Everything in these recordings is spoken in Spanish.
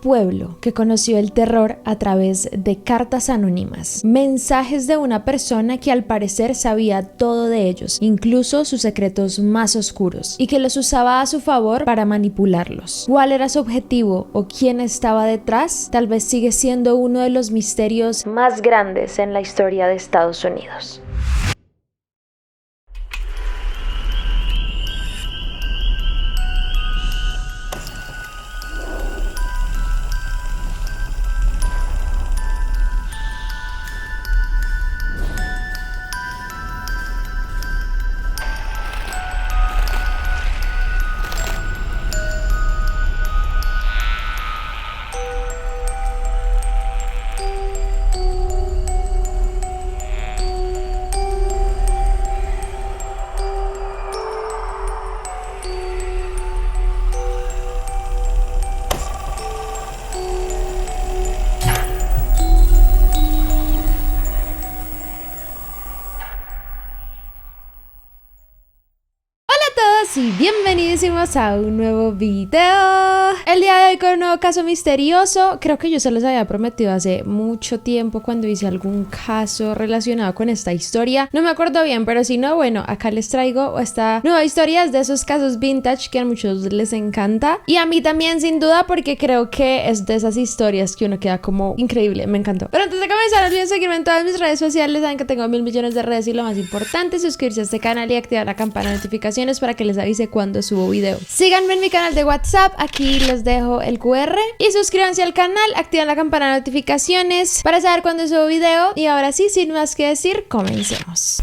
pueblo que conoció el terror a través de cartas anónimas, mensajes de una persona que al parecer sabía todo de ellos, incluso sus secretos más oscuros, y que los usaba a su favor para manipularlos. ¿Cuál era su objetivo o quién estaba detrás? Tal vez sigue siendo uno de los misterios más grandes en la historia de Estados Unidos. Y bienvenidísimos a un nuevo video. El día de hoy con un nuevo caso misterioso. Creo que yo se los había prometido hace mucho tiempo cuando hice algún caso relacionado con esta historia. No me acuerdo bien, pero si no, bueno, acá les traigo esta nueva historia. Es de esos casos vintage que a muchos les encanta. Y a mí también, sin duda, porque creo que es de esas historias que uno queda como increíble. Me encantó. Pero antes de comenzar, no olviden seguirme en todas mis redes sociales. Saben que tengo 1000 millones de redes y lo más importante, suscribirse a este canal y activar la campana de notificaciones para que les avise cuando subo video. Síganme en mi canal de WhatsApp, aquí les dejo el QR y suscríbanse al canal, activen la campana de notificaciones para saber cuando subo video. Y ahora sí, sin más que decir, comencemos.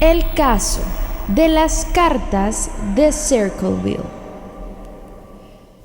El caso de las cartas de Circleville.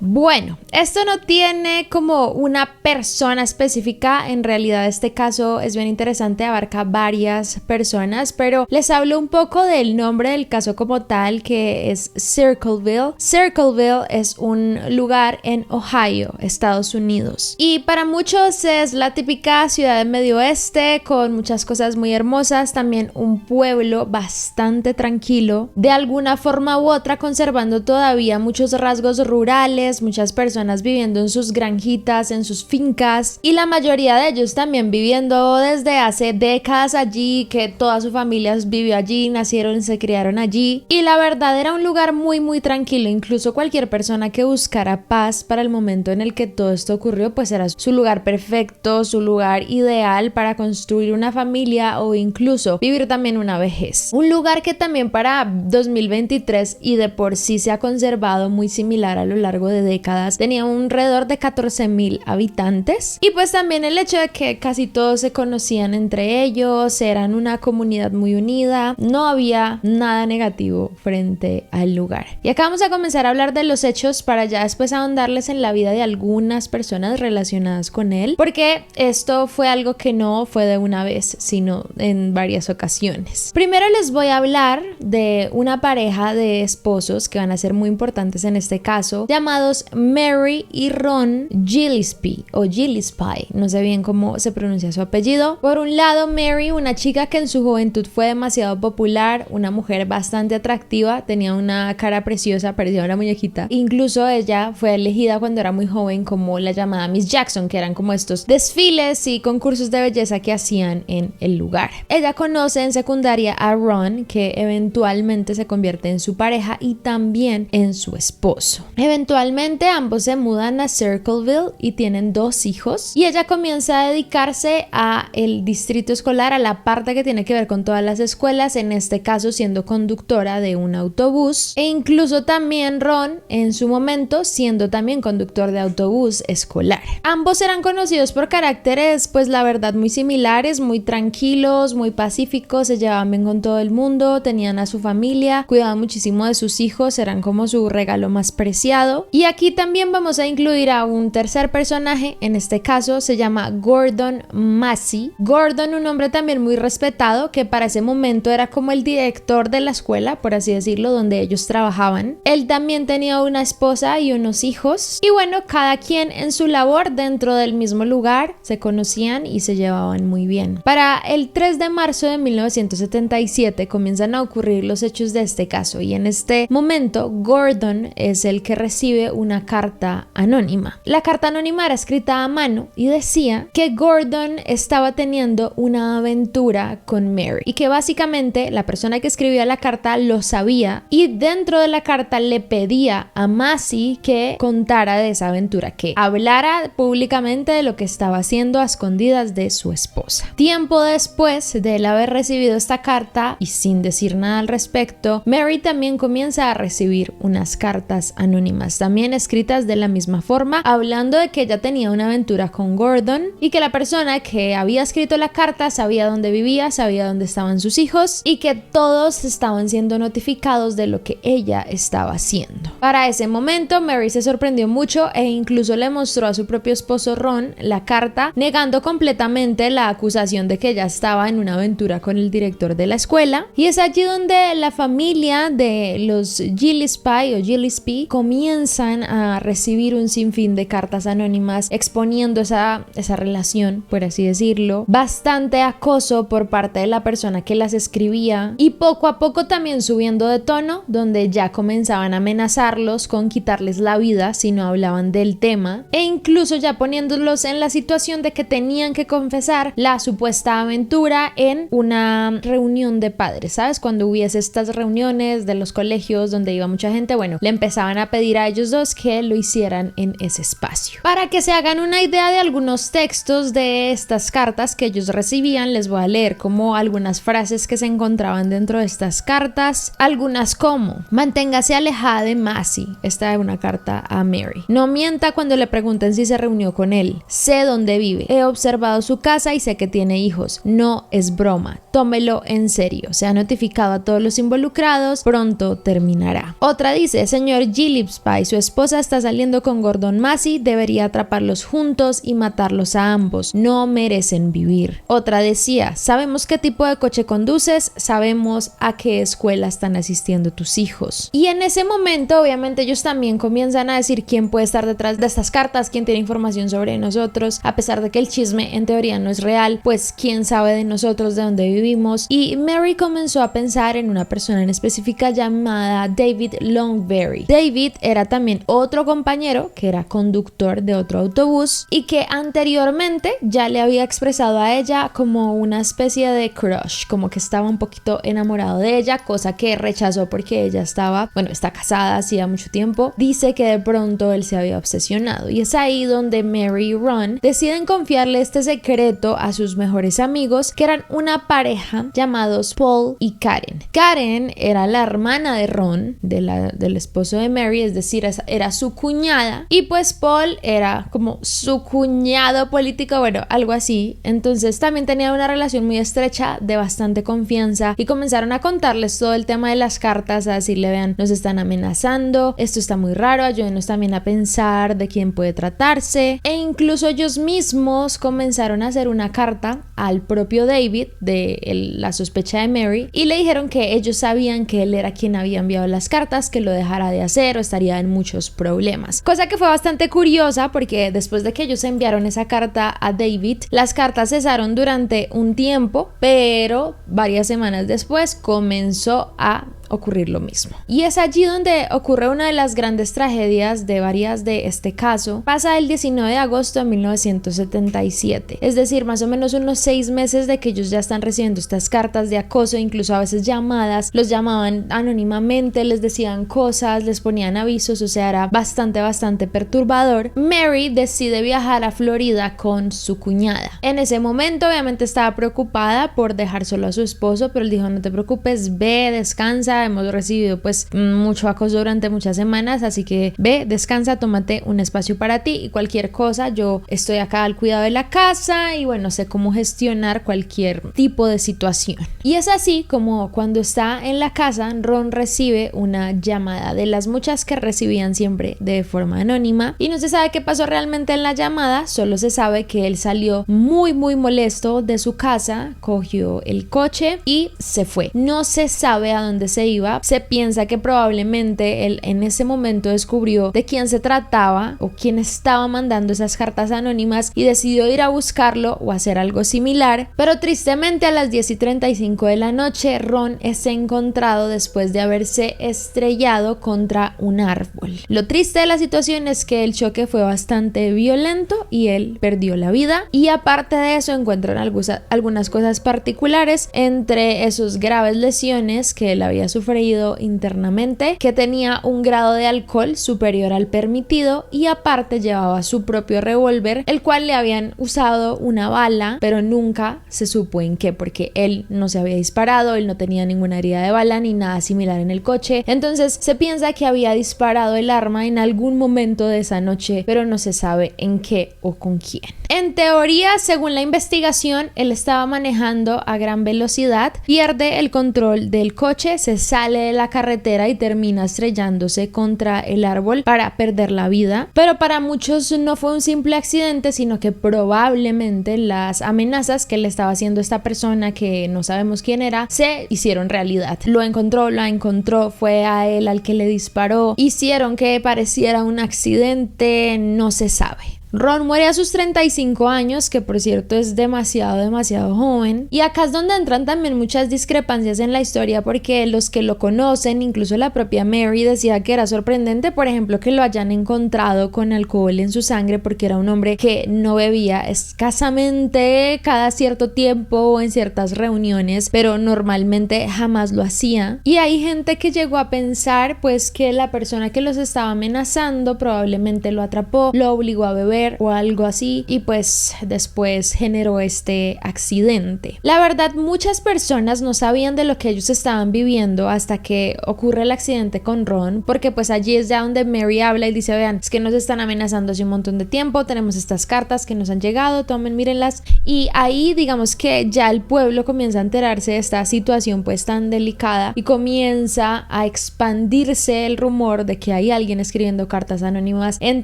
Bueno, esto no tiene como una persona específica, en realidad este caso es bien interesante, abarca varias personas, pero les hablo un poco del nombre del caso como tal, que es Circleville. Circleville es un lugar en Ohio, Estados Unidos, y para muchos es la típica ciudad del medio oeste con muchas cosas muy hermosas, también un pueblo bastante tranquilo, de alguna forma u otra conservando todavía muchos rasgos rurales, muchas personas viviendo en sus granjitas, en sus fincas, y la mayoría de ellos también viviendo desde hace décadas allí, que toda su familia vivió allí, nacieron y se criaron allí, y la verdad era un lugar muy tranquilo. Incluso cualquier persona que buscara paz para el momento en el que todo esto ocurrió, pues era su lugar perfecto, su lugar ideal para construir una familia o incluso vivir también una vejez. Un lugar que también para 2023 y de por sí se ha conservado muy similar a lo largo de décadas, tenía alrededor de 14,000 habitantes, y pues también el hecho de que casi todos se conocían entre ellos, eran una comunidad muy unida, no había nada negativo frente al lugar. Y acá vamos a comenzar a hablar de los hechos para ya después ahondarles en la vida de algunas personas relacionadas con él, porque esto fue algo que no fue de una vez, sino en varias ocasiones. Primero les voy a hablar de una pareja de esposos que van a ser muy importantes en este caso, llamados Mary y Ron Gillespie o Gillespie, no sé bien cómo se pronuncia su apellido. Por un lado, Mary, una chica que en su juventud fue demasiado popular, una mujer bastante atractiva, tenía una cara preciosa, parecía una muñequita. Incluso ella fue elegida cuando era muy joven como la llamada Miss Jackson, que eran como estos desfiles y concursos de belleza que hacían en el lugar. Ella conoce en secundaria a Ron, que eventualmente se convierte en su pareja y también en su esposo. Eventualmente ambos se mudan a Circleville y tienen 2 hijos, y ella comienza a dedicarse a el distrito escolar, a la parte que tiene que ver con todas las escuelas, en este caso siendo conductora de un autobús, e incluso también Ron en su momento siendo también conductor de autobús escolar. Ambos eran conocidos por caracteres, pues la verdad, muy similares, muy tranquilos, muy pacíficos, se llevaban bien con todo el mundo, tenían a su familia, cuidaban muchísimo de sus hijos, eran como su regalo más preciado. Y Y aquí también vamos a incluir a un tercer personaje, en este caso se llama Gordon Massey. Gordon, un hombre también muy respetado, que para ese momento era como el director de la escuela, por así decirlo, donde ellos trabajaban. Él también tenía una esposa y unos hijos, y bueno, cada quien en su labor dentro del mismo lugar, se conocían y se llevaban muy bien. Para el 3 de marzo de 1977 comienzan a ocurrir los hechos de este caso, y en este momento Gordon es el que recibe una carta anónima. La carta anónima era escrita a mano y decía que Gordon estaba teniendo una aventura con Mary, y que básicamente la persona que escribía la carta lo sabía, y dentro de la carta le pedía a Massey que contara de esa aventura, que hablara públicamente de lo que estaba haciendo a escondidas de su esposa. Tiempo después de él haber recibido esta carta y sin decir nada al respecto, Mary también comienza a recibir unas cartas anónimas, también escritas de la misma forma, hablando de que ella tenía una aventura con Gordon y que la persona que había escrito la carta sabía dónde vivía, sabía dónde estaban sus hijos y que todos estaban siendo notificados de lo que ella estaba haciendo. Para ese momento, Mary se sorprendió mucho e incluso le mostró a su propio esposo Ron la carta, negando completamente la acusación de que ella estaba en una aventura con el director de la escuela. Y es allí donde la familia de los Gillespie o Gillespie comienzan a recibir un sinfín de cartas anónimas exponiendo esa relación, por así decirlo, bastante acoso por parte de la persona que las escribía, y poco a poco también subiendo de tono, donde ya comenzaban a amenazarlos con quitarles la vida si no hablaban del tema, e incluso ya poniéndolos en la situación de que tenían que confesar la supuesta aventura en una reunión de padres, ¿sabes? Cuando hubiese estas reuniones de los colegios donde iba mucha gente, bueno, le empezaban a pedir a ellos dos que lo hicieran en ese espacio. Para que se hagan una idea de algunos textos de estas cartas que ellos recibían, les voy a leer como algunas frases que se encontraban dentro de estas cartas, algunas como: manténgase alejada de Massey, esta es una carta a Mary, no mienta cuando le pregunten si se reunió con él, sé dónde vive, he observado su casa y sé que tiene hijos, no es broma, tómelo en serio, se ha notificado a todos los involucrados, pronto terminará. Otra dice: señor Gillespie, su esposa está saliendo con Gordon Massey, debería atraparlos juntos y matarlos a ambos, no merecen vivir. Otra decía: sabemos qué tipo de coche conduces, sabemos a qué escuela están asistiendo tus hijos. Y en ese momento obviamente ellos también comienzan a decir quién puede estar detrás de estas cartas, quién tiene información sobre nosotros, a pesar de que el chisme en teoría no es real, pues quién sabe de nosotros, de dónde vivimos. Y Mary comenzó a pensar en una persona en específica llamada David Longberry. David era también otro compañero que era conductor de otro autobús y que anteriormente ya le había expresado a ella como una especie de crush, como que estaba un poquito enamorado de ella, cosa que rechazó porque ella está casada hacía mucho tiempo. Dice que de pronto él se había obsesionado, y es ahí donde Mary y Ron deciden confiarle este secreto a sus mejores amigos, que eran una pareja llamados Paul y Karen. Karen era la hermana de Ron, del esposo de Mary, es decir, era su cuñada, y pues Paul era como su cuñado político, bueno, algo así. Entonces también tenía una relación muy estrecha, de bastante confianza, y comenzaron a contarles todo el tema de las cartas, a decirle: vean, nos están amenazando, esto está muy raro, ayúdenos también a pensar de quién puede tratarse. E incluso ellos mismos comenzaron a hacer una carta al propio David de la sospecha de Mary, y le dijeron que ellos sabían que él era quien había enviado las cartas, que lo dejara de hacer o estaría en muchos problemas. Cosa que fue bastante curiosa, porque después de que ellos enviaron esa carta a David, las cartas cesaron durante un tiempo, pero varias semanas después comenzó a ocurrir lo mismo. Y es allí donde ocurre una de las grandes tragedias de varias de este caso. Pasa el 19 de agosto de 1977, es decir, más o menos unos 6 meses de que ellos ya están recibiendo estas cartas de acoso, incluso a veces llamadas, los llamaban anónimamente, les decían cosas, les ponían avisos, o sea, era bastante perturbador. Mary decide viajar a Florida con su cuñada. En ese momento obviamente estaba preocupada por dejar solo a su esposo, pero él dijo: no te preocupes, ve, descansa, casa, hemos recibido pues mucho acoso durante muchas semanas, así que ve, descansa, tómate un espacio para ti y cualquier cosa, yo estoy acá al cuidado de la casa y bueno, sé cómo gestionar cualquier tipo de situación. Y es así como cuando está en la casa, Ron recibe una llamada de las muchas que recibían siempre de forma anónima y no se sabe qué pasó realmente en la llamada, solo se sabe que él salió muy molesto de su casa, cogió el coche y se fue. No se sabe a dónde se iba, se piensa que probablemente él en ese momento descubrió de quién se trataba o quién estaba mandando esas cartas anónimas y decidió ir a buscarlo o hacer algo similar, pero tristemente a las 10:35 de la noche Ron es encontrado después de haberse estrellado contra un árbol. Lo triste de la situación es que el choque fue bastante violento y él perdió la vida, y aparte de eso encuentran algunas cosas particulares, entre esos graves lesiones que él había sufrido internamente, que tenía un grado de alcohol superior al permitido y aparte llevaba su propio revólver, el cual le habían usado una bala, pero nunca se supo en qué, porque él no se había disparado, él no tenía ninguna herida de bala ni nada similar en el coche. Entonces se piensa que había disparado el arma en algún momento de esa noche, pero no se sabe en qué o con quién. En teoría, según la investigación, él estaba manejando a gran velocidad, pierde el control del coche, se sale de la carretera y termina estrellándose contra el árbol para perder la vida, pero para muchos no fue un simple accidente, sino que probablemente las amenazas que le estaba haciendo esta persona, que no sabemos quién era, se hicieron realidad. La encontró, fue a él al que le disparó, hicieron que pareciera un accidente, no se sabe. Ron muere a sus 35 años, que por cierto es demasiado joven, y acá es donde entran también muchas discrepancias en la historia, porque los que lo conocen, incluso la propia Mary, decía que era sorprendente, por ejemplo, que lo hayan encontrado con alcohol en su sangre, porque era un hombre que no bebía, escasamente cada cierto tiempo o en ciertas reuniones, pero normalmente jamás lo hacía. Y hay gente que llegó a pensar pues que la persona que los estaba amenazando probablemente lo atrapó, lo obligó a beber o algo así, y pues después generó este accidente. La verdad, muchas personas no sabían de lo que ellos estaban viviendo hasta que ocurre el accidente con Ron, porque pues allí es ya donde Mary habla y dice: vean, es que nos están amenazando hace un montón de tiempo, tenemos estas cartas que nos han llegado, tomen, mírenlas. Y ahí digamos que ya el pueblo comienza a enterarse de esta situación pues tan delicada y comienza a expandirse el rumor de que hay alguien escribiendo cartas anónimas, en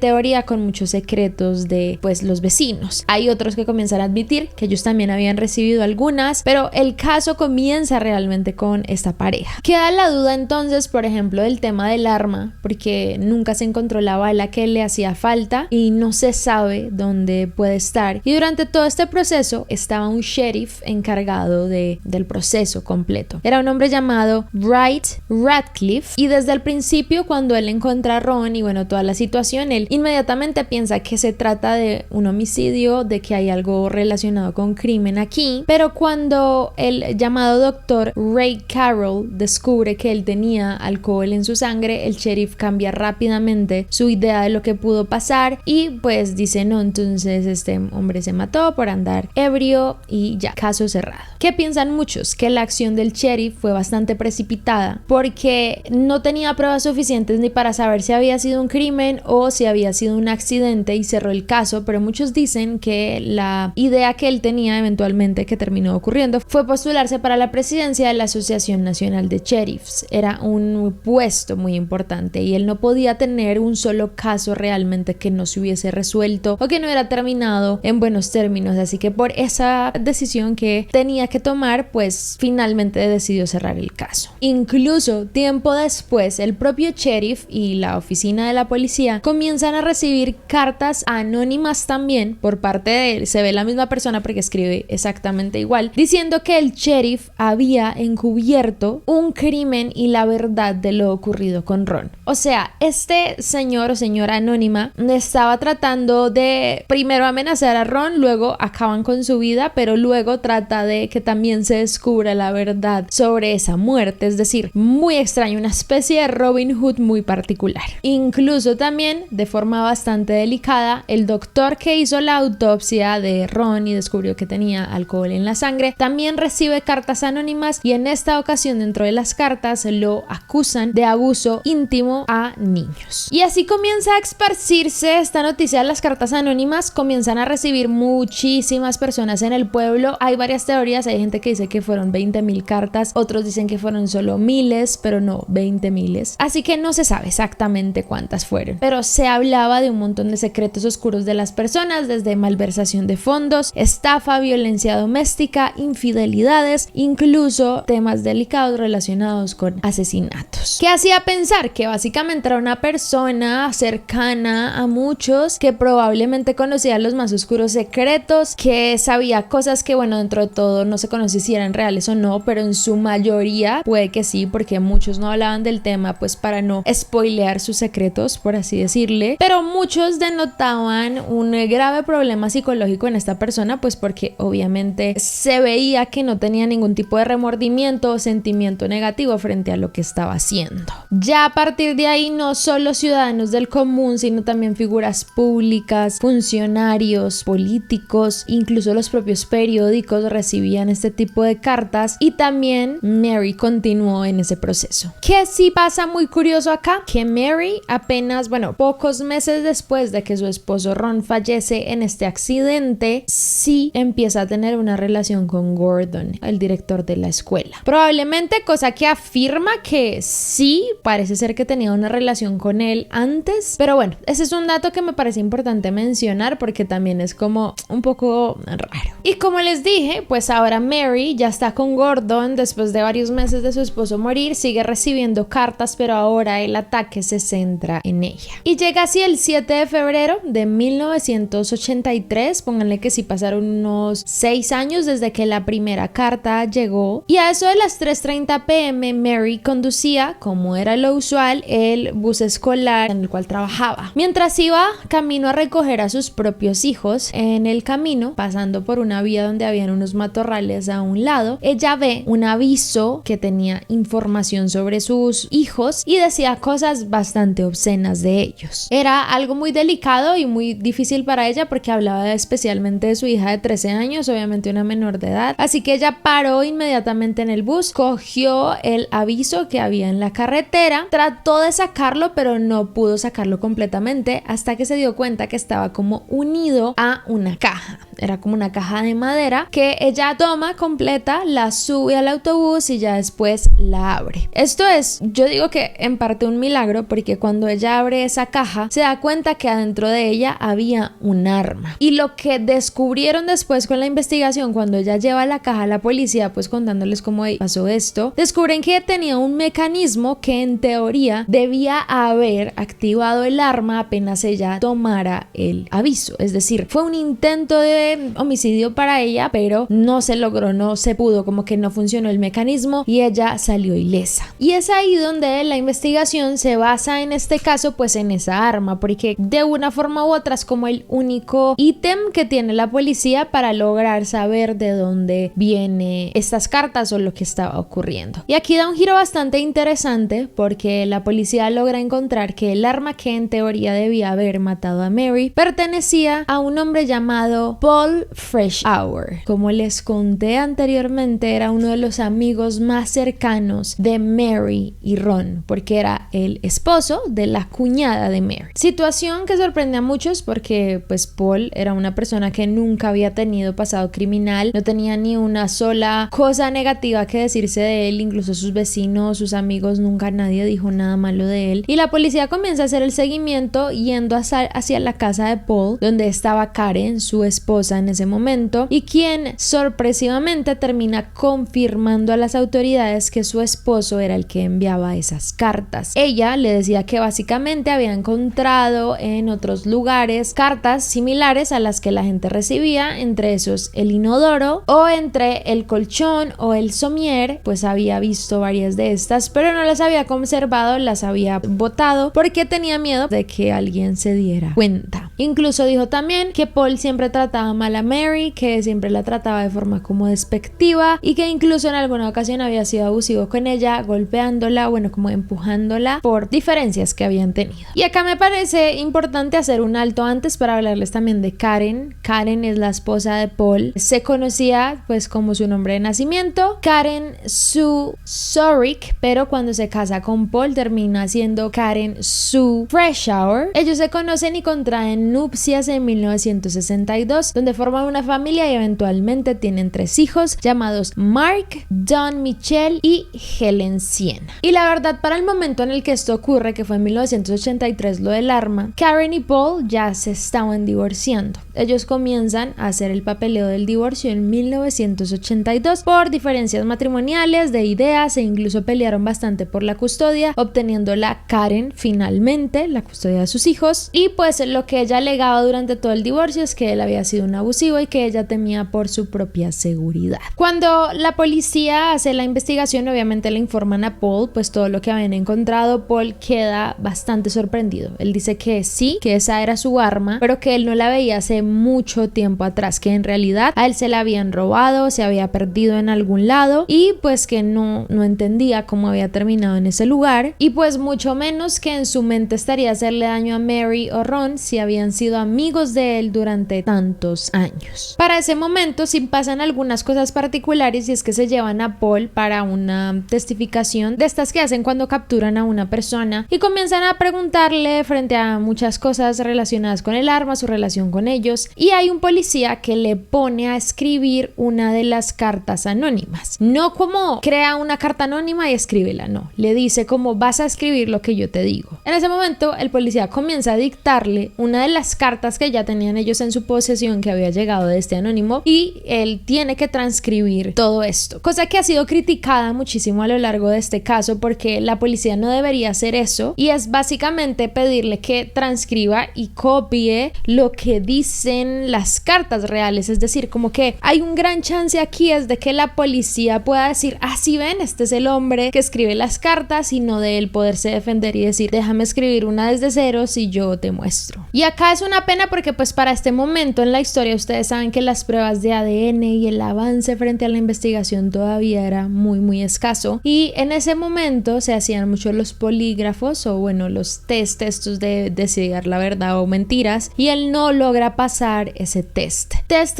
teoría con muchos secretos de pues los vecinos. Hay otros que comienzan a admitir que ellos también habían recibido algunas, pero el caso comienza realmente con esta pareja. Queda la duda entonces, por ejemplo, del tema del arma, porque nunca se encontró la bala que le hacía falta y no se sabe dónde puede estar. Y durante todo este proceso estaba un sheriff encargado del proceso completo. Era un hombre llamado Wright Radcliffe, y desde el principio, cuando él encuentra a Ron y bueno, toda la situación, él inmediatamente piensa que se trata de un homicidio, de que hay algo relacionado con crimen aquí, pero cuando el llamado doctor Ray Carroll descubre que él tenía alcohol en su sangre, el sheriff cambia rápidamente su idea de lo que pudo pasar y pues dice: no, entonces este hombre se mató por andar ebrio y ya, caso cerrado. ¿Qué piensan muchos? Que la acción del sheriff fue bastante precipitada porque no tenía pruebas suficientes ni para saber si había sido un crimen o si había sido un accidente y cerró el caso, pero muchos dicen que la idea que él tenía eventualmente, que terminó ocurriendo, fue postularse para la presidencia de la Asociación Nacional de Sheriffs. Era un puesto muy importante y él no podía tener un solo caso realmente que no se hubiese resuelto o que no era terminado en buenos términos, así que por esa decisión que tenía que tomar, pues finalmente decidió cerrar el caso. Incluso tiempo después, el propio sheriff y la oficina de la policía comienzan a recibir cartas anónimas también por parte de él. Se ve la misma persona porque escribe exactamente igual, diciendo que el sheriff había encubierto un crimen y la verdad de lo ocurrido con Ron. O sea, este señor o señora anónima estaba tratando de primero amenazar a Ron, luego acaban con su vida, pero luego trata de que también se descubra la verdad sobre esa muerte. Es decir, muy extraño, una especie de Robin Hood muy particular. Incluso también, de forma bastante delicada, día, el doctor que hizo la autopsia de Ron y descubrió que tenía alcohol en la sangre también recibe cartas anónimas, y en esta ocasión dentro de las cartas lo acusan de abuso íntimo a niños. Y así comienza a esparcirse esta noticia. Las cartas anónimas comienzan a recibir muchísimas personas en el pueblo. Hay varias teorías, hay gente que dice que fueron 20,000 cartas, otros dicen que fueron solo miles, pero no 20,000. Así que no se sabe exactamente cuántas fueron, pero se hablaba de un montón de secretos oscuros de las personas, desde malversación de fondos, estafa, violencia doméstica, infidelidades, incluso temas delicados relacionados con asesinatos. ¿Qué hacía pensar? Que básicamente era una persona cercana a muchos, que probablemente conocía los más oscuros secretos, que sabía cosas que, bueno, dentro de todo no se conocía si eran reales o no, pero en su mayoría puede que sí, porque muchos no hablaban del tema pues para no spoilear sus secretos, por así decirle, pero muchos denotaban un grave problema psicológico en esta persona, pues porque obviamente se veía que no tenía ningún tipo de remordimiento o sentimiento negativo frente a lo que estaba haciendo. Ya a partir de ahí, no solo ciudadanos del común, sino también figuras públicas, funcionarios, políticos, incluso los propios periódicos recibían este tipo de cartas, y también Mary continuó en ese proceso. ¿Qué sí pasa muy curioso acá? Que Mary apenas, pocos meses después de que su esposo Ron fallece en este accidente, sí empieza a tener una relación con Gordon, el director de la escuela. Probablemente, cosa que afirma que sí, parece ser que tenía una relación con él antes, pero bueno, ese es un dato que me parece importante mencionar porque también es como un poco raro. Y como les dije, pues ahora Mary ya está con Gordon después de varios meses de su esposo morir, sigue recibiendo cartas, pero ahora el ataque se centra en ella. Y llega así el 7 de febrero de 1983, pónganle que sí pasaron unos 6 años desde que la primera carta llegó, y a eso de las 3:30 p.m. Mary conducía, como era lo usual, el bus escolar en el cual trabajaba. Mientras iba camino a recoger a sus propios hijos, en el camino, pasando por una vía donde habían unos matorrales a un lado, ella ve un aviso que tenía información sobre sus hijos y decía cosas bastante obscenas de ellos. Era algo muy delicado y muy difícil para ella porque hablaba especialmente de su hija de 13 años, obviamente una menor de edad, así que ella paró inmediatamente en el bus, cogió el aviso que había en la carretera, trató de sacarlo pero no pudo sacarlo completamente hasta que se dio cuenta que estaba como unido a una caja. Era como una caja de madera que ella toma completa, la sube al autobús y ya después la abre. Esto es, yo digo que en parte un milagro, porque cuando ella abre esa caja se da cuenta que adentro de ella había un arma. Y lo que descubrieron después con la investigación, cuando ella lleva la caja a la policía, pues contándoles cómo pasó esto, descubren que tenía un mecanismo que en teoría debía haber activado el arma apenas ella tomara el aviso. Es decir, fue un intento de homicidio para ella, pero no se logró, no se pudo, como que no funcionó el mecanismo y ella salió ilesa. Y es ahí donde la investigación se basa en este caso, pues en esa arma, porque de una forma u otra es como el único ítem que tiene la policía para lograr saber de dónde vienen estas cartas o lo que estaba ocurriendo. Y aquí da un giro bastante interesante porque la policía logra encontrar que el arma que en teoría debía haber matado a Mary pertenecía a un hombre llamado Paul Freshour. Como les conté anteriormente, era uno de los amigos más cercanos de Mary y Ron, porque era el esposo de la cuñada de Mary. Situación que sorprende a muchos porque pues Paul era una persona que nunca había tenido pasado criminal, no tenía ni una sola cosa negativa que decirse de él, incluso sus vecinos, sus amigos, nunca nadie dijo nada malo de él. Y la policía comienza a hacer el seguimiento yendo hacia la casa de Paul, donde estaba Karen, su esposa en ese momento, y quien sorpresivamente termina confirmando a las autoridades que su esposo era el que enviaba esas cartas. Ella le decía que básicamente había encontrado en otros lugares cartas similares a las que la gente recibía, entre esos el inodoro o entre el colchón o el somier, pues había visto varias de estas, pero no las había conservado, las había botado porque tenía miedo de que alguien se diera cuenta. Incluso dijo también que Paul siempre trataba mal a Mary, que siempre la trataba de forma como despectiva y que incluso en alguna ocasión había sido abusivo con ella, golpeándola, bueno, como empujándola por diferencias que habían tenido. Y acá me parece importante hacer un alto antes para hablarles también de Karen. Karen es la esposa de Paul. Se conocía pues como su nombre de nacimiento, Karen Sue Zorick, pero cuando se casa con Paul termina siendo Karen Sue Freshour. Ellos se conocen y contraen nupcias en 1962, donde forman una familia y eventualmente tienen 3 hijos llamados Mark, Don Michelle y Helen Sienna. Y la verdad, para el momento en el que esto ocurre, que fue en 1983 lo del arma, Karen y Paul ya se estaban divorciando. Ellos comienzan a hacer el papeleo del divorcio en 1982 por diferencias matrimoniales, de ideas, e incluso pelearon bastante por la custodia, obteniendo la Karen finalmente la custodia de sus hijos. Y pues lo que ella alegaba durante todo el divorcio es que él había sido un abusivo y que ella temía por su propia seguridad. Cuando la policía hace la investigación, obviamente le informan a Paul pues todo lo que habían encontrado. Paul queda bastante sorprendido. Él dice que sí, que esa era su arma, pero que él no la veía hace mucho tiempo atrás, que en realidad a él se la habían robado, se había perdido en algún lado y pues que no entendía cómo había terminado en ese lugar, y pues mucho menos que en su mente estaría hacerle daño a Mary o Ron si habían sido amigos de él durante tantos años. Para ese momento sí pasan algunas cosas particulares, y es que se llevan a Paul para una testificación de estas que hacen cuando capturan a una persona y comienzan a preguntarle frente a muchas cosas relacionadas con el arma, su relación con ellos, y hay un policía que le pone a escribir una de las cartas anónimas. No como crea una carta anónima y escríbela, no, le dice como vas a escribir lo que yo te digo. En ese momento el policía comienza a dictarle una de las cartas que ya tenían ellos en su posesión, que había llegado de este anónimo, y él tiene que transcribir todo esto, cosa que ha sido criticada muchísimo a lo largo de este caso, porque la policía no debería hacer eso, y es básicamente pedirle que transcriba y copie lo que dicen las cartas reales. Es decir, como que hay un gran chance aquí es de que la policía pueda decir, ah, sí, ven, este es el hombre que escribe las cartas, y no de él poderse defender y decir, déjame escribir una desde cero si yo te muestro. Y acá es una pena porque pues para este momento en la historia ustedes saben que las pruebas de ADN y el avance frente a la investigación todavía era muy escaso, y en ese momento se hacían mucho los polígrafos, o bueno, los test estos de decidir la verdad o mentiras, y él no logra pasar ese test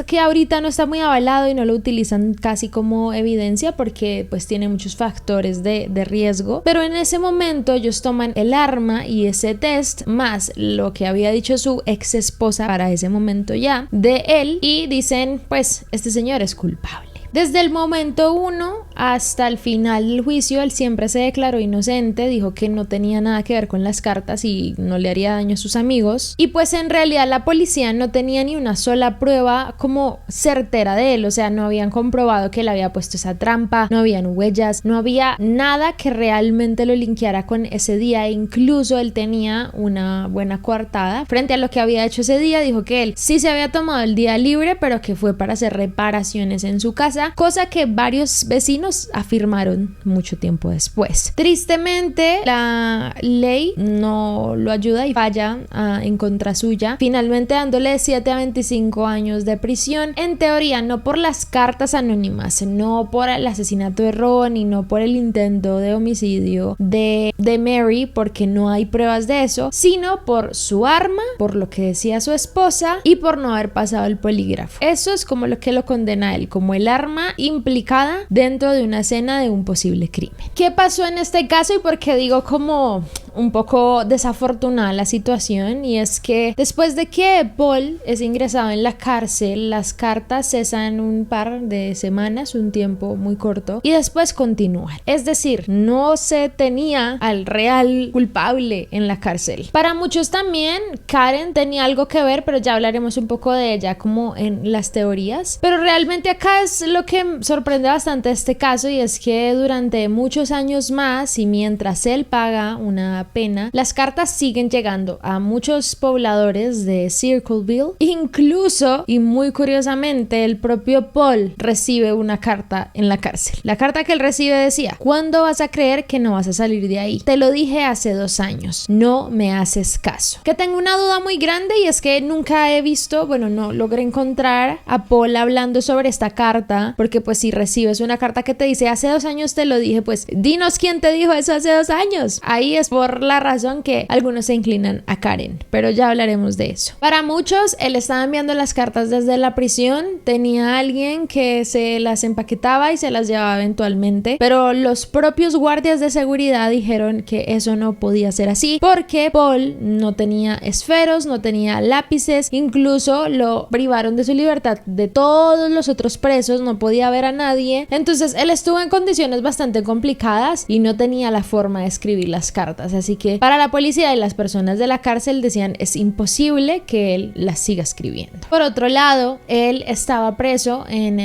que ahorita no está muy avalado y no lo utilizan casi como evidencia porque pues tiene muchos factores de riesgo, pero en ese momento ellos toman el arma y ese test más lo que había dicho su ex esposa para ese momento ya de él, y dicen pues este señor es culpable. Desde el momento 1 hasta el final del juicio, él siempre se declaró inocente, dijo que no tenía nada que ver con las cartas y no le haría daño a sus amigos, y pues en realidad la policía no tenía ni una sola prueba como certera de él, o sea, no habían comprobado que él había puesto esa trampa, no habían huellas, no había nada que realmente lo linkeara con ese día, e incluso él tenía una buena coartada frente a lo que había hecho ese día. Dijo que él sí se había tomado el día libre, pero que fue para hacer reparaciones en su casa, cosa que varios vecinos afirmaron mucho tiempo después. Tristemente, la ley no lo ayuda y falla en contra suya, finalmente dándole 7 a 25 años de prisión, en teoría no por las cartas anónimas, no por el asesinato de Ron y no por el intento de homicidio de Mary, porque no hay pruebas de eso, sino por su arma, por lo que decía su esposa y por no haber pasado el polígrafo. Eso es como lo que lo condena a él, como el arma implicada dentro de una escena de un posible crimen. ¿Qué pasó en este caso y por qué digo como un poco desafortunada la situación? Y es que después de que Paul es ingresado en la cárcel, las cartas cesan un par de semanas, un tiempo muy corto, y después continúan. Es decir, no se tenía al real culpable en la cárcel. Para muchos también Karen tenía algo que ver, pero ya hablaremos un poco de ella como en las teorías. Pero realmente acá es lo que sorprende bastante este caso, y es que durante muchos años más y mientras él paga una da pena, las cartas siguen llegando a muchos pobladores de Circleville. Incluso, y muy curiosamente, el propio Paul recibe una carta en la cárcel. La carta que él recibe decía: ¿cuándo vas a creer que no vas a salir de ahí? Te lo dije hace 2 años, no me haces caso. Que tengo una duda muy grande, y es que nunca he visto, bueno, no logré encontrar a Paul hablando sobre esta carta, porque pues si recibes una carta que te dice hace 2 años te lo dije, pues dinos quién te dijo eso hace 2 años. Ahí es por la razón que algunos se inclinan a Karen, pero ya hablaremos de eso. Para muchos, él estaba enviando las cartas desde la prisión, tenía alguien que se las empaquetaba y se las llevaba eventualmente, pero los propios guardias de seguridad dijeron que eso no podía ser así, porque Paul no tenía esferos, no tenía lápices, incluso lo privaron de su libertad de todos los otros presos, no podía ver a nadie. Entonces él estuvo en condiciones bastante complicadas y no tenía la forma de escribir las cartas, así que para la policía y las personas de la cárcel decían es imposible que él las siga escribiendo. Por otro lado, él estaba preso en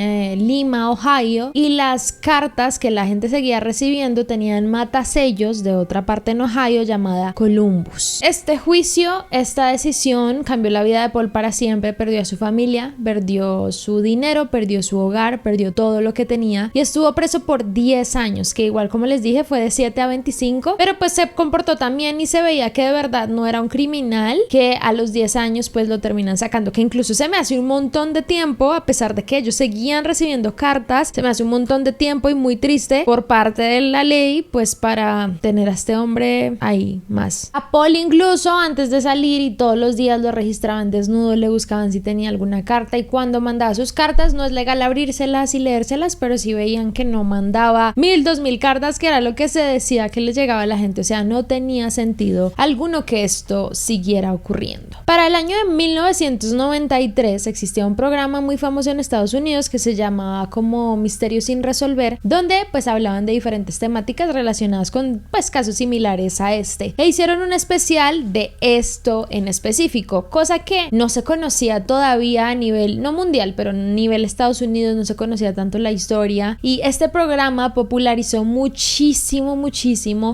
Lima, Ohio, y las cartas que la gente seguía recibiendo tenían matasellos de otra parte en Ohio llamada Columbus. Este juicio, esta decisión cambió la vida de Paul para siempre. Perdió a su familia, perdió su dinero, perdió su hogar, perdió todo lo que tenía y estuvo preso por 10 años, que igual, como les dije, fue de 7 a 25, pero pues se comportó también y se veía que de verdad no era un criminal, que a los 10 años pues lo terminan sacando, que incluso se me hace un montón de tiempo, a pesar de que ellos seguían recibiendo cartas, se me hace un montón de tiempo y muy triste por parte de la ley, pues para tener a este hombre ahí más. A Paul incluso antes de salir y todos los días lo registraban desnudo, le buscaban si tenía alguna carta, y cuando mandaba sus cartas no es legal abrírselas y leérselas, pero sí veían que no mandaba 1000, 2000 cartas, que era lo que se decía que les llegaba a la gente, o sea, no tenía sentido alguno que esto siguiera ocurriendo. Para el año de 1993 existía un programa muy famoso en Estados Unidos que se llamaba como Misterios sin resolver, donde pues hablaban de diferentes temáticas relacionadas con pues casos similares a este, e hicieron un especial de esto en específico, cosa que no se conocía todavía a nivel, no mundial, pero a nivel Estados Unidos no se conocía tanto la historia, y este programa popularizó muchísimo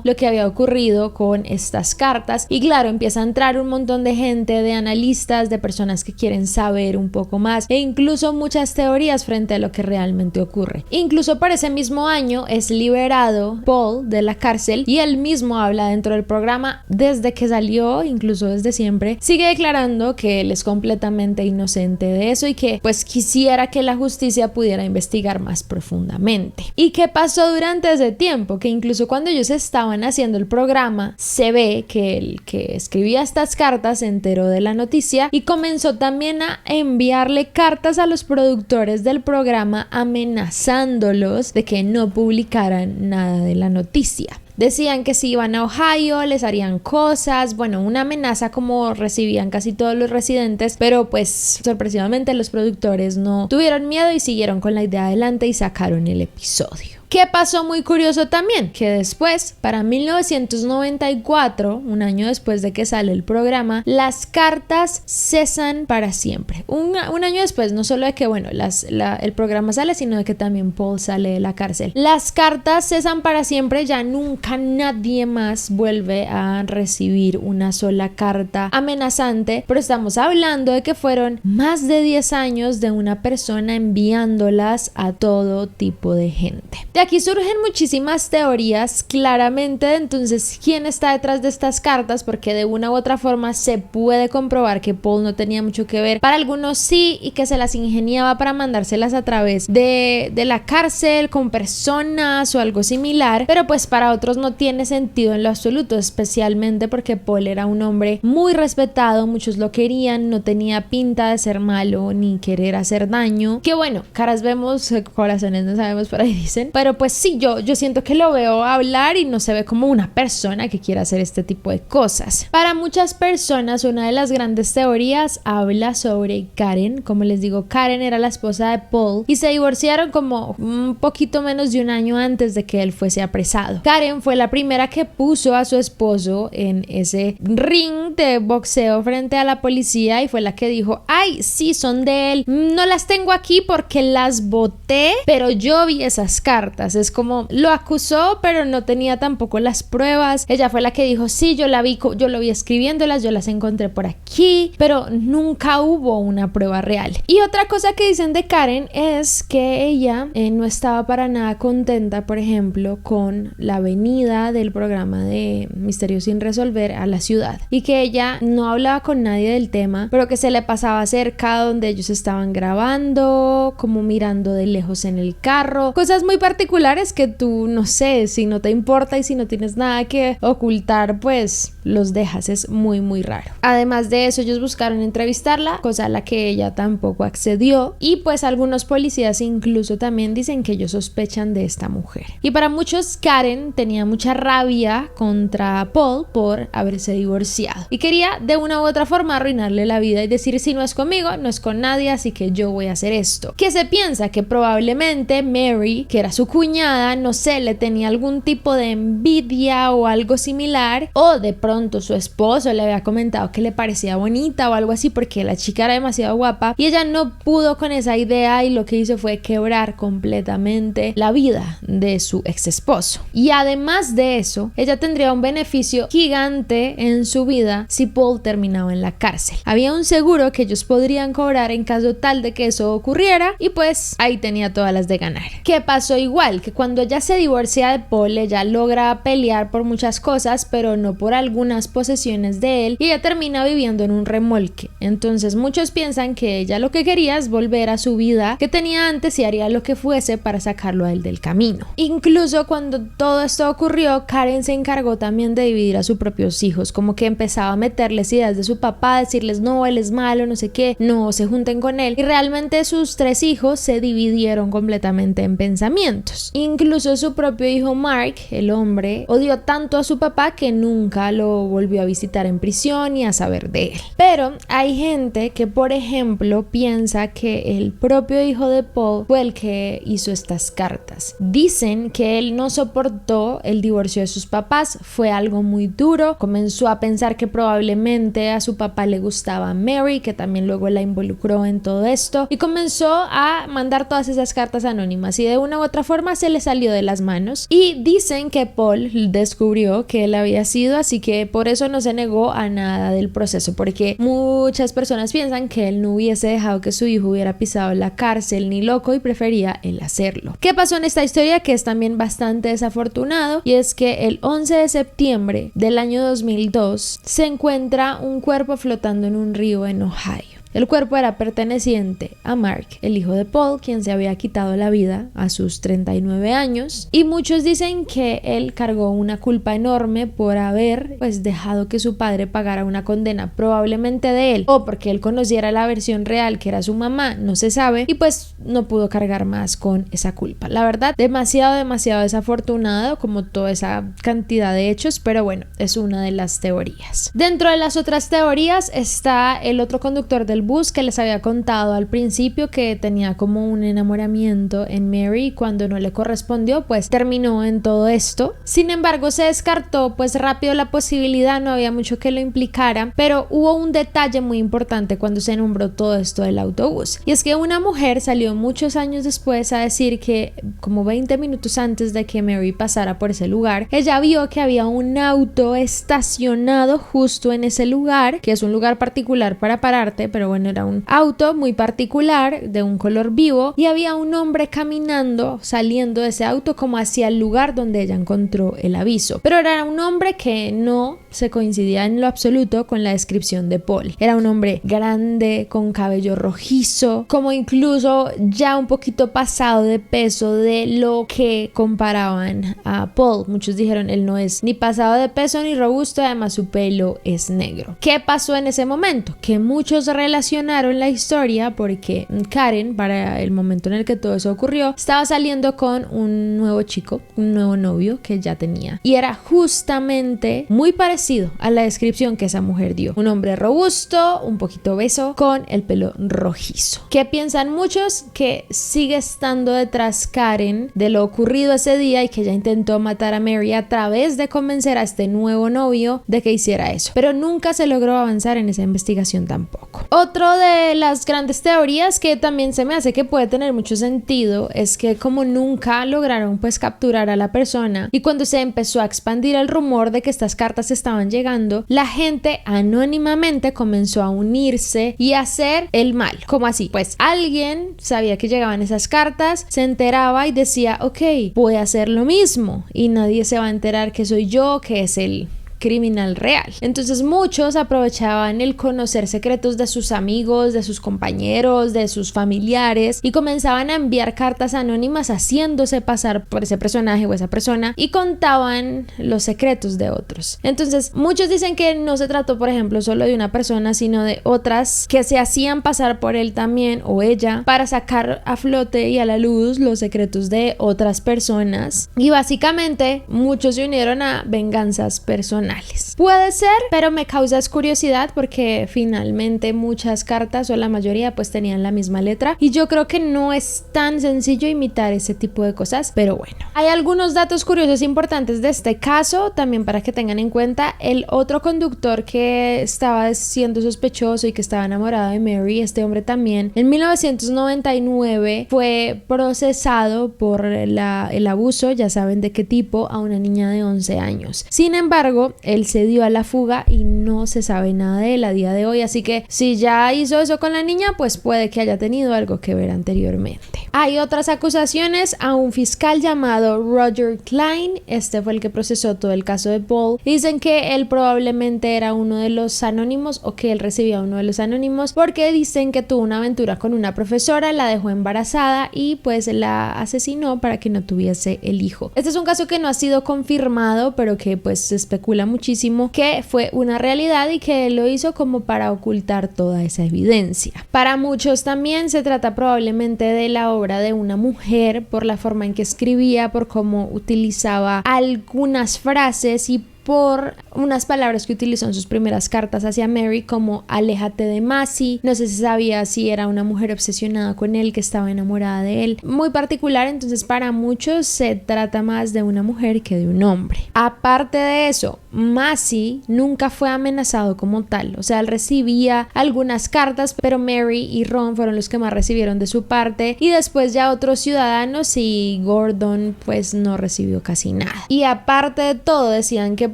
lo que había ocurrido con estas cartas. Y claro, empieza a entrar un montón de gente, de analistas, de personas que quieren saber un poco más, e incluso muchas teorías frente a lo que realmente ocurre. Incluso por ese mismo año es liberado Paul de la cárcel, y él mismo habla dentro del programa desde que salió, incluso desde siempre, sigue declarando que él es completamente inocente de eso y que pues quisiera que la justicia pudiera investigar más profundamente. ¿Y qué pasó durante ese tiempo? Que incluso cuando ellos estaban haciendo el programa, se ve que el que escribía estas cartas se enteró de la noticia y comenzó también a enviarle cartas a los productores del programa amenazándolos de que no publicaran nada de la noticia. Decían que si iban a Ohio les harían cosas, bueno, una amenaza como recibían casi todos los residentes, pero pues sorpresivamente los productores no tuvieron miedo y siguieron con la idea adelante y sacaron el episodio. ¿Qué pasó muy curioso también? Que después, para 1994, un año después de que sale el programa, las cartas cesan para siempre. Un año después, no solo de que, bueno, el programa sale, sino de que también Paul sale de la cárcel. Las cartas cesan para siempre, ya nunca nadie más vuelve a recibir una sola carta amenazante, pero estamos hablando de que fueron más de 10 años de una persona enviándolas a todo tipo de gente. De aquí surgen muchísimas teorías, claramente, entonces, ¿quién está detrás de estas cartas? Porque de una u otra forma se puede comprobar que Paul no tenía mucho que ver. Para algunos sí, y que se las ingeniaba para mandárselas a través de la cárcel con personas o algo similar, pero pues para otros no tiene sentido en lo absoluto, especialmente porque Paul era un hombre muy respetado, muchos lo querían, no tenía pinta de ser malo ni querer hacer daño, que bueno, caras vemos, corazones no sabemos, por ahí dicen, pero pues sí, yo siento que lo veo hablar y no se ve como una persona que quiera hacer este tipo de cosas. Para muchas personas, una de las grandes teorías habla sobre Karen. Como les digo, Karen era la esposa de Paul y se divorciaron como un poquito menos de un año antes de que él fuese apresado. Karen fue la primera que puso a su esposo en ese ring de boxeo frente a la policía y fue la que dijo: ay, sí, son de él, no las tengo aquí porque las boté, pero yo vi esas cartas. cartas. Es como lo acusó, pero no tenía tampoco las pruebas. Ella fue la que dijo, sí, yo lo vi escribiéndolas, yo las encontré por aquí, pero nunca hubo una prueba real. Y otra cosa que dicen de Karen es que ella no estaba para nada contenta, por ejemplo, con la venida del programa de Misterios sin resolver a la ciudad, y que ella no hablaba con nadie del tema, pero que se le pasaba cerca donde ellos estaban grabando, como mirando de lejos en el carro, cosas muy particulares que tú, no sé, si no te importa y si no tienes nada que ocultar, pues los dejas. Es muy muy raro. Además de eso, ellos buscaron entrevistarla, cosa a la que ella tampoco accedió, y pues algunos policías incluso también dicen que ellos sospechan de esta mujer. Y para muchos, Karen tenía mucha rabia contra Paul por haberse divorciado y quería de una u otra forma arruinarle la vida y decir, si no es conmigo, no es con nadie, así que yo voy a hacer esto. Que se piensa que probablemente Mary, que era su cuñada, no sé, le tenía algún tipo de envidia o algo similar, o de pronto su esposo le había comentado que le parecía bonita o algo así, porque la chica era demasiado guapa y ella no pudo con esa idea, y lo que hizo fue quebrar completamente la vida de su ex esposo. Y además de eso, ella tendría un beneficio gigante en su vida si Paul terminaba en la cárcel. Había un seguro que ellos podrían cobrar en caso tal de que eso ocurriera, y pues ahí tenía todas las de ganar. ¿Qué pasó? Igual que cuando ella se divorcia de Paul, ella logra pelear por muchas cosas, pero no por algunas posesiones de él, y ella termina viviendo en un remolque. Entonces muchos piensan que ella lo que quería es volver a su vida que tenía antes y haría lo que fuese para sacarlo a él del camino. Incluso cuando todo esto ocurrió, Karen se encargó también de dividir a sus propios hijos, como que empezaba a meterles ideas de su papá, decirles no, él es malo, no sé qué, no se junten con él, y realmente sus 3 hijos se dividieron completamente en pensamientos. Incluso su propio hijo Mark, el hombre, odió tanto a su papá que nunca lo volvió a visitar en prisión y a saber de él. Pero hay gente que, por ejemplo, piensa que el propio hijo de Paul fue el que hizo estas cartas. Dicen que él no soportó el divorcio de sus papás, fue algo muy duro, comenzó a pensar que probablemente a su papá le gustaba Mary, que también luego la involucró en todo esto, y comenzó a mandar todas esas cartas anónimas, y de una u otra forma se le salió de las manos. Y dicen que Paul descubrió que él había sido, así que por eso no se negó a nada del proceso, porque muchas personas piensan que él no hubiese dejado que su hijo hubiera pisado la cárcel ni loco, y prefería él hacerlo. ¿Qué pasó en esta historia? Que es también bastante desafortunado, y es que el 11 de septiembre del año 2002 se encuentra un cuerpo flotando en un río en Ohio. El cuerpo era perteneciente a Mark, el hijo de Paul, quien se había quitado la vida a sus 39 años, y muchos dicen que él cargó una culpa enorme por haber dejado que su padre pagara una condena, probablemente de él, o porque él conociera la versión real que era su mamá, no se sabe, y pues no pudo cargar más con esa culpa. La verdad, demasiado desafortunado como toda esa cantidad de hechos, pero bueno, es una de las teorías. Dentro de las otras teorías está el otro conductor del bus que les había contado al principio, que tenía como un enamoramiento en Mary, y cuando no le correspondió pues terminó en todo esto. Sin embargo, se descartó pues rápido la posibilidad, no había mucho que lo implicara, pero hubo un detalle muy importante cuando se nombró todo esto del autobús, y es que una mujer salió muchos años después a decir que como 20 minutos antes de que Mary pasara por ese lugar, ella vio que había un auto estacionado justo en ese lugar, que es un lugar particular para pararte, pero bueno, era un auto muy particular de un color vivo, y había un hombre caminando, saliendo de ese auto como hacia el lugar donde ella encontró el aviso, pero era un hombre que no se coincidía en lo absoluto con la descripción de Paul. Era un hombre grande, con cabello rojizo, como incluso ya un poquito pasado de peso de lo que comparaban a Paul. Muchos dijeron, él no es ni pasado de peso ni robusto, además su pelo es negro. ¿Qué pasó en ese momento? Que muchos relacionaron la historia porque Karen, para el momento en el que todo eso ocurrió, estaba saliendo con un nuevo chico, un nuevo novio que ya tenía, y era justamente muy parecido a la descripción que esa mujer dio. Un hombre robusto, un poquito obeso, con el pelo rojizo. ¿Qué piensan muchos? Que sigue estando detrás Karen de lo ocurrido ese día, y que ella intentó matar a Mary a través de convencer a este nuevo novio de que hiciera eso, pero nunca se logró avanzar en esa investigación tampoco. Otro de las grandes teorías que también se me hace que puede tener mucho sentido es que como nunca lograron pues capturar a la persona y cuando se empezó a expandir el rumor de que estas cartas estaban llegando, la gente anónimamente comenzó a unirse y a hacer el mal. ¿Cómo así? Pues alguien sabía que llegaban esas cartas, se enteraba y decía, ok, voy a hacer lo mismo y nadie se va a enterar que soy yo, que es el criminal real. Entonces muchos aprovechaban el conocer secretos de sus amigos, de sus compañeros, de sus familiares y comenzaban a enviar cartas anónimas haciéndose pasar por ese personaje o esa persona y contaban los secretos de otros. Entonces muchos dicen que no se trató, por ejemplo, solo de una persona, sino de otras que se hacían pasar por él también o ella para sacar a flote y a la luz los secretos de otras personas y básicamente muchos se unieron a venganzas personales. Puede ser, pero me causa curiosidad porque finalmente muchas cartas o la mayoría pues tenían la misma letra y yo creo que no es tan sencillo imitar ese tipo de cosas, pero bueno. Hay algunos datos curiosos importantes de este caso también para que tengan en cuenta. El otro conductor que estaba siendo sospechoso y que estaba enamorado de Mary, este hombre también, en 1999 fue procesado por el abuso, ya saben de qué tipo, a una niña de 11 años. Sin embargo, él se dio a la fuga y no se sabe nada de él a día de hoy, así que si ya hizo eso con la niña, pues puede que haya tenido algo que ver anteriormente. Hay otras acusaciones a un fiscal llamado Roger Klein, este fue el que procesó todo el caso de Paul. Dicen que él probablemente era uno de los anónimos o que él recibía uno de los anónimos porque dicen que tuvo una aventura con una profesora, la dejó embarazada y pues la asesinó para que no tuviese el hijo. Este es un caso que no ha sido confirmado, pero que pues se especula muchísimo que fue una realidad y que él lo hizo como para ocultar toda esa evidencia. Para muchos también se trata probablemente de la obra de una mujer por la forma en que escribía, por cómo utilizaba algunas frases y por unas palabras que utilizó en sus primeras cartas hacia Mary, como aléjate de Masi. No sé si sabía si era una mujer obsesionada con él, que estaba enamorada de él, muy particular. Entonces para muchos se trata más de una mujer que de un hombre. Aparte de eso, Masi nunca fue amenazado como tal, o sea, él recibía algunas cartas, pero Mary y Ron fueron los que más recibieron de su parte y después ya otros ciudadanos, y Gordon pues no recibió casi nada. Y aparte de todo, decían que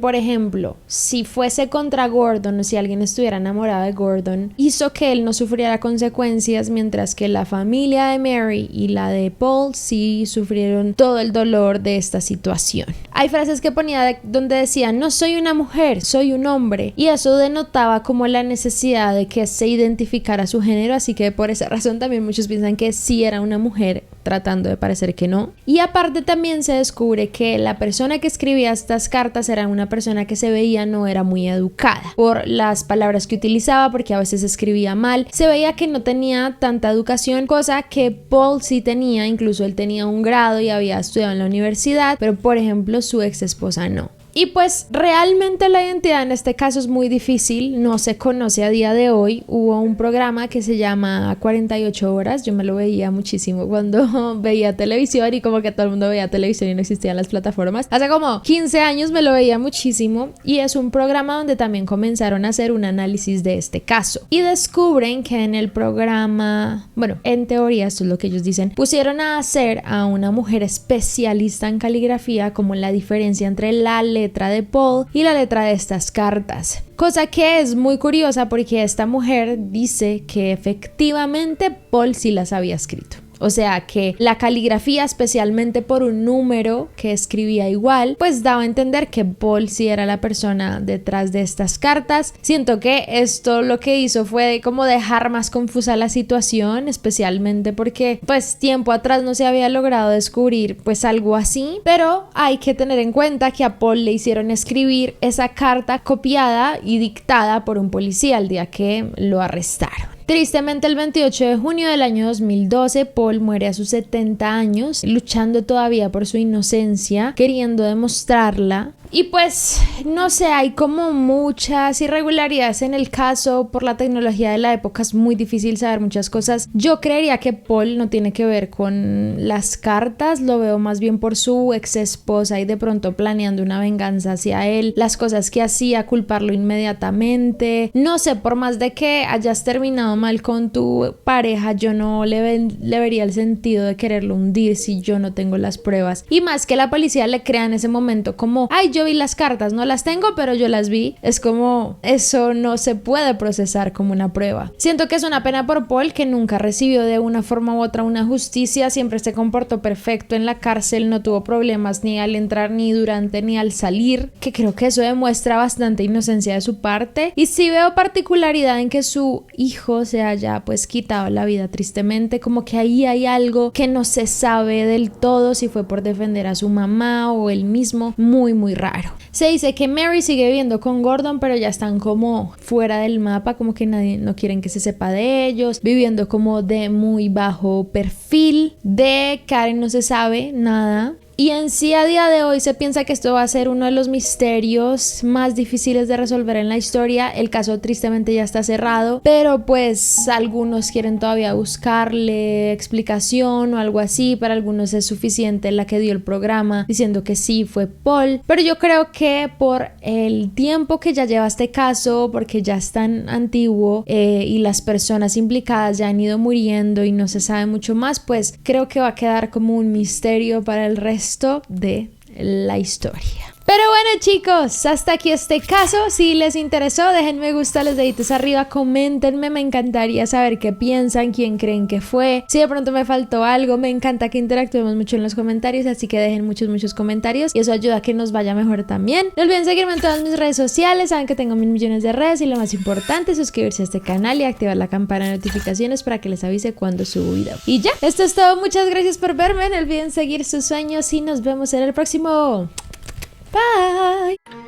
por ejemplo, si fuese contra Gordon o si alguien estuviera enamorado de Gordon, hizo que él no sufriera consecuencias, mientras que la familia de Mary y la de Paul sí sufrieron todo el dolor de esta situación. Hay frases que ponía donde decía, no soy una mujer, soy un hombre, y eso denotaba como la necesidad de que se identificara su género, así que por esa razón también muchos piensan que sí era una mujer, tratando de parecer que no. Y aparte también se descubre que la persona que escribía estas cartas era una persona que se veía no era muy educada por las palabras que utilizaba, porque a veces escribía mal, se veía que no tenía tanta educación, cosa que Paul sí tenía. Incluso él tenía un grado y había estudiado en la universidad, pero por ejemplo su ex esposa no. Y pues realmente la identidad en este caso es muy difícil, no se conoce a día de hoy. Hubo un programa que se llama 48 horas, yo me lo veía muchísimo cuando veía televisión, y como que todo el mundo veía televisión y no existían las plataformas. Hace como 15 años me lo veía muchísimo, y es un programa donde también comenzaron a hacer un análisis de este caso y descubren que en el programa, bueno, en teoría esto es lo que ellos dicen, pusieron a hacer a una mujer especialista en caligrafía como la diferencia entre la letra de Paul y la letra de estas cartas, cosa que es muy curiosa porque esta mujer dice que efectivamente Paul sí las había escrito. O sea que la caligrafía, especialmente por un número que escribía igual, pues daba a entender que Paul sí era la persona detrás de estas cartas. Siento que esto lo que hizo fue como dejar más confusa la situación, especialmente porque pues tiempo atrás no se había logrado descubrir pues algo así, pero hay que tener en cuenta que a Paul le hicieron escribir esa carta copiada y dictada por un policía el día que lo arrestaron. Tristemente, el 28 de junio del año 2012, Paul muere a sus 70 años, luchando todavía por su inocencia, queriendo demostrarla. Y pues no sé, hay como muchas irregularidades en el caso. Por la tecnología de la época es muy difícil saber muchas cosas. Yo creería que Paul no tiene que ver con las cartas, lo veo más bien por su ex esposa y de pronto planeando una venganza hacia él, las cosas que hacía, culparlo inmediatamente. No sé, por más de que hayas terminado mal con tu pareja, yo no le vería el sentido de quererlo hundir si yo no tengo las pruebas. Y más que la policía le crea en ese momento como, ay, yo vi las cartas, no las tengo, pero yo las vi. Es como, eso no se puede procesar como una prueba. Siento que es una pena por Paul, que nunca recibió de una forma u otra una justicia, siempre se comportó perfecto en la cárcel, no tuvo problemas ni al entrar, ni durante, ni al salir, que creo que eso demuestra bastante inocencia de su parte. Y sí veo particularidad en que su hijo se haya pues quitado la vida tristemente, como que ahí hay algo que no se sabe del todo si fue por defender a su mamá o él mismo, muy raro. Se dice que Mary sigue viviendo con Gordon, pero ya están como fuera del mapa, como que nadie, no quieren que se sepa de ellos, viviendo como de muy bajo perfil. De Karen no se sabe nada. Y en sí a día de hoy se piensa que esto va a ser uno de los misterios más difíciles de resolver en la historia. El caso tristemente ya está cerrado, pero pues algunos quieren todavía buscarle explicación o algo así. Para algunos es suficiente la que dio el programa diciendo que sí fue Paul. Pero yo creo que por el tiempo que ya lleva este caso, porque ya es tan antiguo y las personas implicadas ya han ido muriendo y no se sabe mucho más, pues creo que va a quedar como un misterio para el resto de la historia. Pero bueno, chicos, hasta aquí este caso. Si les interesó, dejen me gusta, los deditos arriba, coméntenme, me encantaría saber qué piensan, quién creen que fue, si de pronto me faltó algo. Me encanta que interactuemos mucho en los comentarios, así que dejen muchos comentarios y eso ayuda a que nos vaya mejor también. No olviden seguirme en todas mis redes sociales, saben que tengo 1000 millones de redes y lo más importante, suscribirse a este canal y activar la campana de notificaciones para que les avise cuando subo video. Y ya, esto es todo, muchas gracias por verme, no olviden seguir sus sueños y nos vemos en el próximo. Bye.